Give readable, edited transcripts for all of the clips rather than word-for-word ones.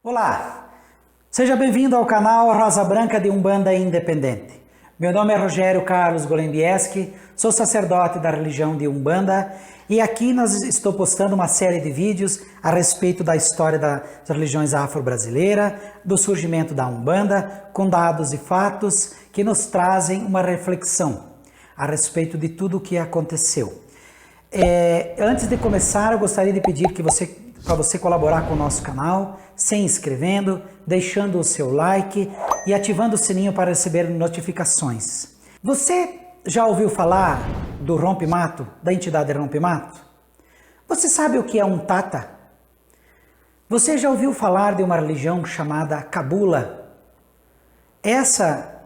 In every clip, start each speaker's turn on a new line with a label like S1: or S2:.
S1: Olá, seja bem-vindo ao canal Rosa Branca de Umbanda Independente. Meu nome é Rogério Carlos Golembieski, sou sacerdote da religião de Umbanda e aqui estou postando uma série de vídeos a respeito da história das religiões afro-brasileiras, do surgimento da Umbanda, com dados e fatos que nos trazem uma reflexão a respeito de tudo o que aconteceu. Antes de começar, eu gostaria de pedir para você colaborar com o nosso canal, se inscrevendo, deixando o seu like e ativando o sininho para receber notificações. Você já ouviu falar do rompe-mato, da entidade rompe-mato? Você sabe o que é um tata? Você já ouviu falar de uma religião chamada Cabula? Essa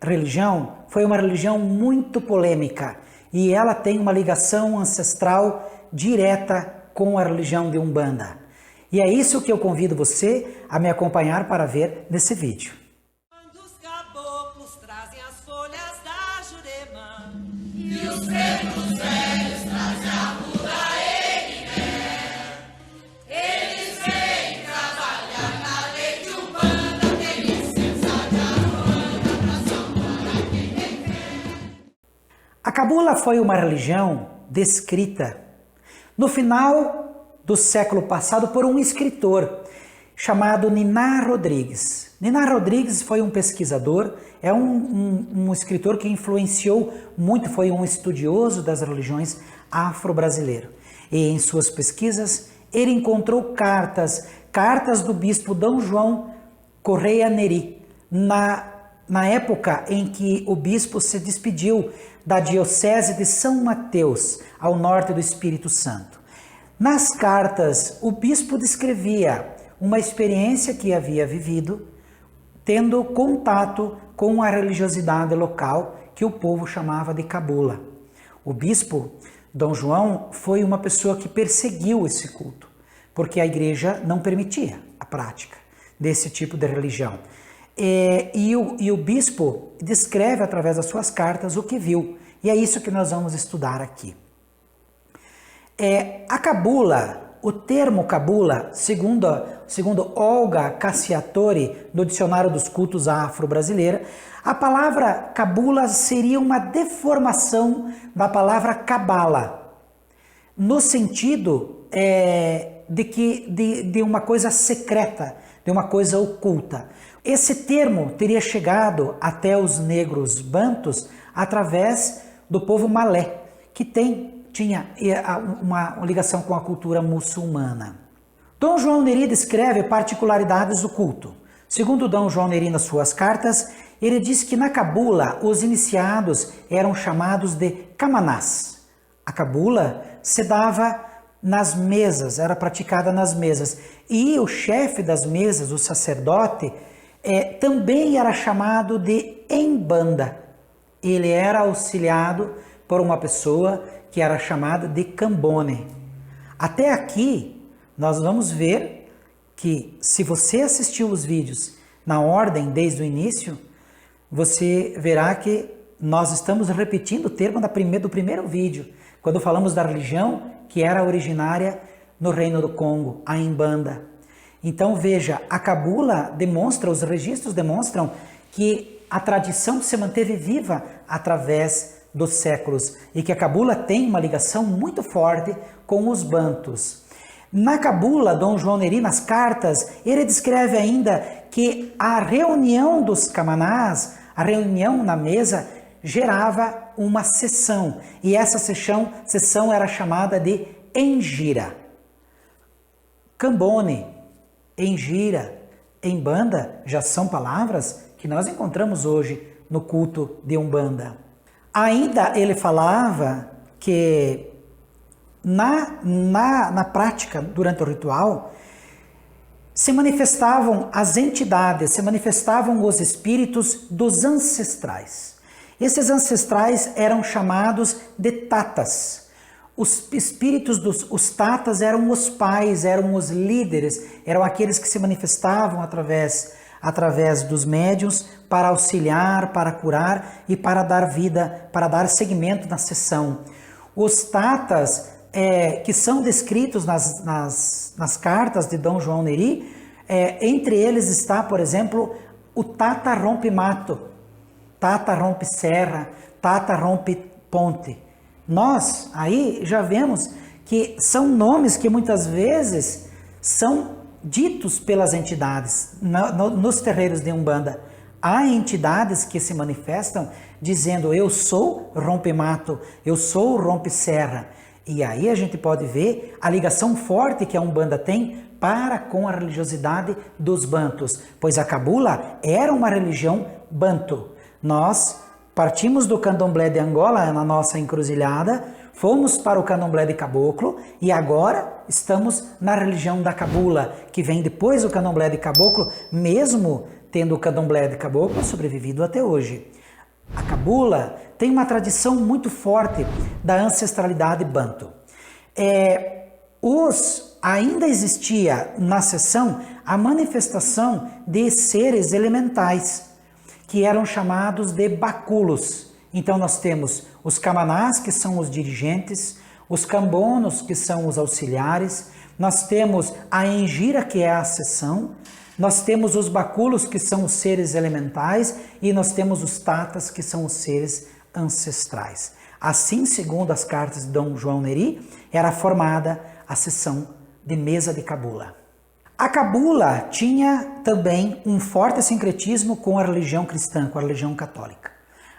S1: religião foi uma religião muito polêmica e ela tem uma ligação ancestral direta com a religião de Umbanda. E é isso que eu convido você a me acompanhar para ver nesse vídeo.
S2: Quando os caboclos trazem as folhas da Jurema e os pretos velhos trazem a mula eles vêm trabalhar na lei de Umbanda, tem licença de Aruanda pra salvar quem tem fé.
S1: A Cabula foi uma religião descrita no final do século passado por um escritor chamado Niná Rodrigues. Niná Rodrigues foi um pesquisador, é um escritor que influenciou muito, foi um estudioso das religiões afro-brasileiras. E em suas pesquisas ele encontrou cartas do bispo D. João Correia Neri, na época em que o bispo se despediu da diocese de São Mateus, ao norte do Espírito Santo. Nas cartas, o bispo descrevia uma experiência que havia vivido, tendo contato com a religiosidade local que o povo chamava de Cabula. O bispo, D. João, foi uma pessoa que perseguiu esse culto, porque a igreja não permitia a prática desse tipo de religião. E o bispo descreve através das suas cartas o que viu, e é isso que nós vamos estudar aqui. A Cabula, o termo Cabula, segundo Olga Cassiatori, no Dicionário dos Cultos Afro-Brasileira, a palavra Cabula seria uma deformação da palavra Cabala, no sentido de uma coisa secreta, de uma coisa oculta. Esse termo teria chegado até os negros bantus através do povo malé, que tinha uma ligação com a cultura muçulmana. D. João Neri descreve particularidades do culto. Segundo D. João Neri nas suas cartas, ele diz que na Cabula os iniciados eram chamados de camanás. A Cabula se dava nas mesas, era praticada nas mesas. E o chefe das mesas, o sacerdote, também era chamado de embanda. Ele era auxiliado por uma pessoa que era chamada de cambone. Até aqui, nós vamos ver que se você assistiu os vídeos na ordem desde o início, você verá que nós estamos repetindo o termo do primeiro vídeo, quando falamos da religião que era originária no Reino do Congo, a Imbanda. Então veja, a Cabula os registros demonstram que a tradição se manteve viva através dos séculos e que a Cabula tem uma ligação muito forte com os bantus. Na Cabula, D. João Neri, nas cartas, ele descreve ainda que a reunião dos camanás, a reunião na mesa, gerava uma sessão, e essa sessão era chamada de engira. Cambone, engira, embanda já são palavras que nós encontramos hoje no culto de Umbanda. Ainda ele falava que na prática, durante o ritual, se manifestavam as entidades, se manifestavam os espíritos dos ancestrais. Esses ancestrais eram chamados de tatas. Os espíritos os tatas eram os pais, eram os líderes, eram aqueles que se manifestavam através dos médiuns para auxiliar, para curar e para dar vida, para dar seguimento na sessão. Os tatas, que são descritos nas cartas de D. João Neri, Entre eles está, por exemplo, o Tata Rompe Mato, Tata Rompe Serra, Tata Rompe Ponte. Nós aí já vemos que são nomes que muitas vezes são ditos pelas entidades nos terreiros de Umbanda. Há entidades que se manifestam dizendo: eu sou Rompe-Mato, eu sou Rompe-Serra. E aí a gente pode ver a ligação forte que a Umbanda tem para com a religiosidade dos bantus, pois a cabula era uma religião bantu. Nós partimos do candomblé de Angola na nossa encruzilhada, fomos para o candomblé de caboclo e agora estamos na religião da cabula, que vem depois do candomblé de caboclo, mesmo tendo o candomblé de caboclo sobrevivido até hoje. A cabula tem uma tradição muito forte da ancestralidade bantu. Ainda existia na sessão a manifestação de seres elementais, que eram chamados de baculos. Então nós temos os camanás, que são os dirigentes, os cambonos, que são os auxiliares, nós temos a engira, que é a sessão, nós temos os baculos, que são os seres elementais, e nós temos os tatas, que são os seres ancestrais. Assim, segundo as cartas de Dom João Neri, era formada a sessão de mesa de cabula. A cabula tinha também um forte sincretismo com a religião cristã, com a religião católica.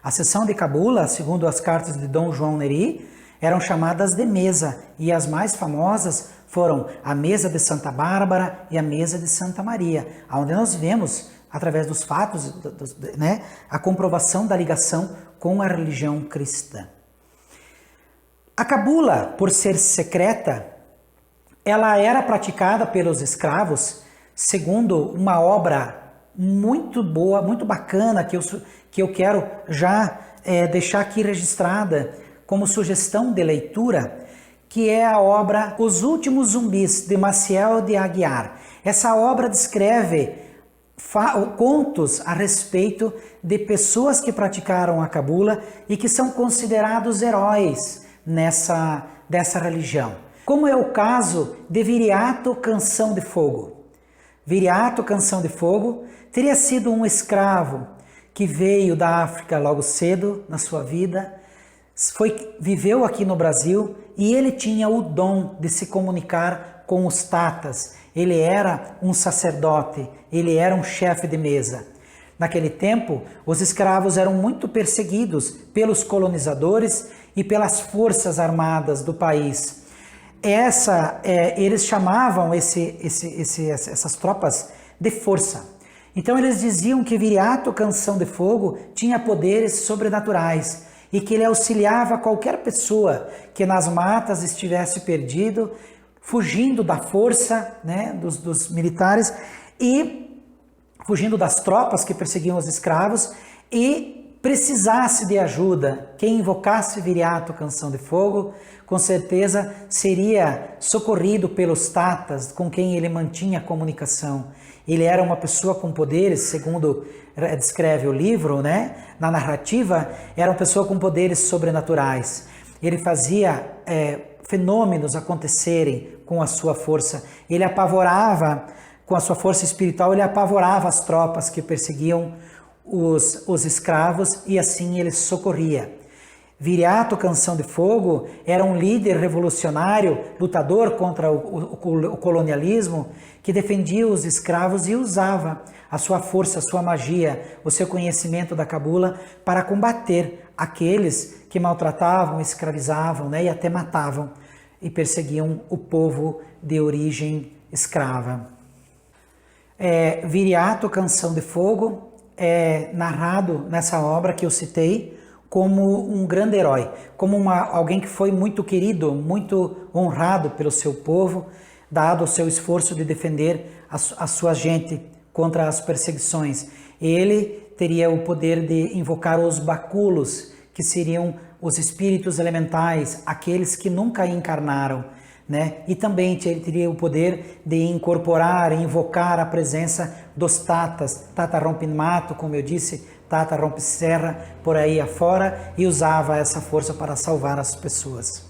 S1: A sessão de cabula, segundo as cartas de Dom João Neri, eram chamadas de mesa, e as mais famosas foram a mesa de Santa Bárbara e a mesa de Santa Maria, onde nós vemos, através dos fatos, a comprovação da ligação com a religião cristã. A cabula, por ser secreta, ela era praticada pelos escravos segundo uma obra muito boa, muito bacana, que eu quero já deixar aqui registrada como sugestão de leitura, que é a obra Os Últimos Zumbis, de Maciel de Aguiar. Essa obra descreve contos a respeito de pessoas que praticaram a cabula e que são considerados heróis dessa religião. Como é o caso de Viriato Canção de Fogo. Viriato Canção de Fogo teria sido um escravo que veio da África logo cedo na sua vida, viveu aqui no Brasil e ele tinha o dom de se comunicar com os tatas. Ele era um sacerdote, ele era um chefe de mesa. Naquele tempo, os escravos eram muito perseguidos pelos colonizadores e pelas forças armadas do país. Eles chamavam essas tropas de força. Então eles diziam que Viriato Canção de Fogo tinha poderes sobrenaturais e que ele auxiliava qualquer pessoa que nas matas estivesse perdido, fugindo da força, dos militares e fugindo das tropas que perseguiam os escravos e precisasse de ajuda. Quem invocasse Viriato Canção de Fogo, com certeza seria socorrido pelos tatas com quem ele mantinha comunicação. Ele era uma pessoa com poderes, segundo descreve o livro, na narrativa, era uma pessoa com poderes sobrenaturais. Ele fazia fenômenos acontecerem com a sua força. Ele apavorava, com a sua força espiritual, ele apavorava as tropas que perseguiam os escravos e assim ele socorria. Viriato Canção de Fogo era um líder revolucionário, lutador contra o colonialismo, que defendia os escravos e usava a sua força, a sua magia, o seu conhecimento da cabula para combater aqueles que maltratavam, escravizavam, e até matavam e perseguiam o povo de origem escrava. Viriato Canção de Fogo é narrado nessa obra que eu citei como um grande herói, como alguém que foi muito querido, muito honrado pelo seu povo, dado o seu esforço de defender a sua gente contra as perseguições. Ele teria o poder de invocar os baculos, que seriam os espíritos elementais, aqueles que nunca encarnaram, E também ele teria o poder de incorporar, invocar a presença dos tatas, Tata Rompe Mato, como eu disse, Tata Rompe Serra, por aí afora, e usava essa força para salvar as pessoas.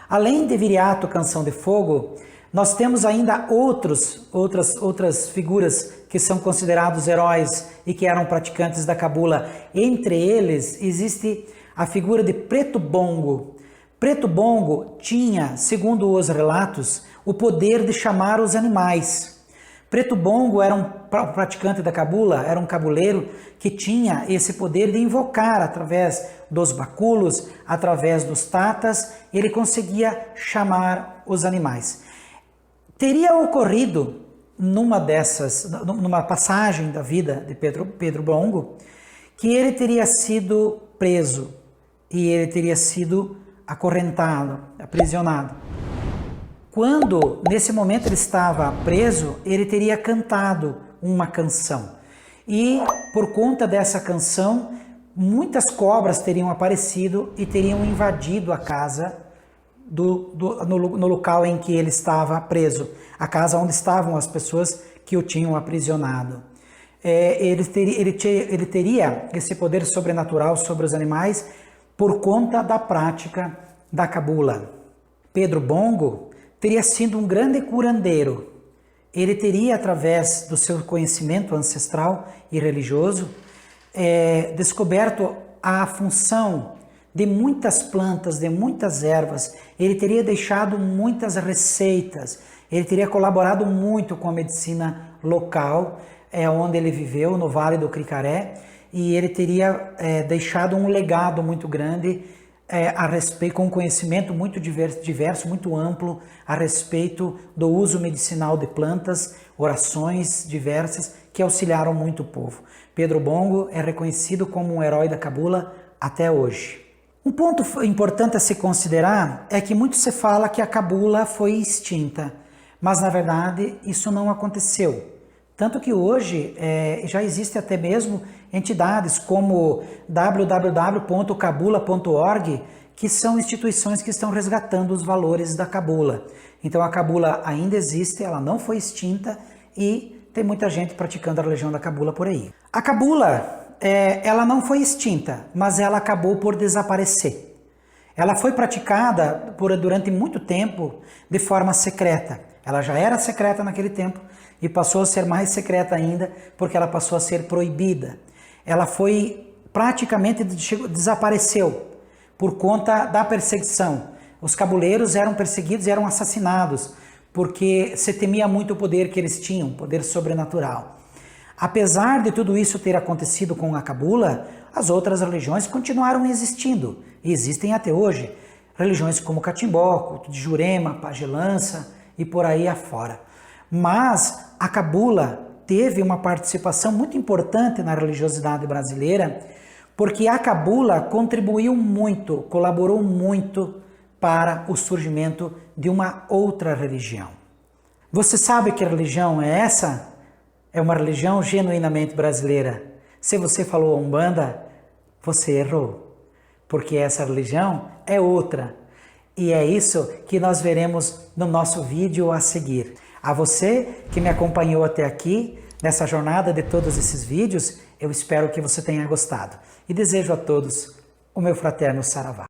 S1: Além de Viriato Canção de Fogo, Nós temos ainda outras figuras que são considerados heróis e que eram praticantes da cabula. Entre eles existe a figura de Preto Bongo. Preto Bongo tinha, segundo os relatos, o poder de chamar os animais. Preto Bongo era um praticante da cabula, era um cabuleiro que tinha esse poder de invocar através dos baculos, através dos tatas, ele conseguia chamar os animais. Teria ocorrido numa passagem da vida de Pedro Bongo, que ele teria sido preso e ele teria sido acorrentado, aprisionado. Quando, nesse momento, ele estava preso, ele teria cantado uma canção. E, por conta dessa canção, muitas cobras teriam aparecido e teriam invadido a casa no local em que ele estava preso, a casa onde estavam as pessoas que o tinham aprisionado. Ele teria esse poder sobrenatural sobre os animais por conta da prática da cabula. Pedro Bongo teria sido um grande curandeiro. Ele teria, através do seu conhecimento ancestral e religioso, descoberto a função de muitas plantas, de muitas ervas. Ele teria deixado muitas receitas, ele teria colaborado muito com a medicina local, onde ele viveu, no Vale do Cricaré, e ele teria deixado um legado muito grande a respeito, com conhecimento muito diverso, muito amplo, a respeito do uso medicinal de plantas, orações diversas que auxiliaram muito o povo. Pedro Bongo é reconhecido como um herói da cabula até hoje. Um ponto importante a se considerar é que muito se fala que a cabula foi extinta, mas na verdade isso não aconteceu. Tanto que hoje já existe até mesmo entidades como www.cabula.org, que são instituições que estão resgatando os valores da cabula. Então a cabula ainda existe, ela não foi extinta e tem muita gente praticando a religião da cabula por aí. A cabula, ela não foi extinta, mas ela acabou por desaparecer. Ela foi praticada durante muito tempo de forma secreta. Ela já era secreta naquele tempo e passou a ser mais secreta ainda porque ela passou a ser proibida. Ela foi praticamente desapareceu por conta da perseguição. Os cabuleiros eram perseguidos e eram assassinados porque se temia muito o poder que eles tinham, poder sobrenatural. Apesar de tudo isso ter acontecido com a cabula, as outras religiões continuaram existindo e existem até hoje. Religiões como Catimbó, culto de Jurema, Pagelança e por aí afora. Mas a cabula teve uma participação muito importante na religiosidade brasileira, porque a cabula contribuiu muito, colaborou muito para o surgimento de uma outra religião. Você sabe que religião é essa? É uma religião genuinamente brasileira. Se você falou Umbanda, você errou, porque essa religião é outra. E é isso que nós veremos no nosso vídeo a seguir. A você que me acompanhou até aqui, nessa jornada de todos esses vídeos, eu espero que você tenha gostado. E desejo a todos o meu fraterno Saravá.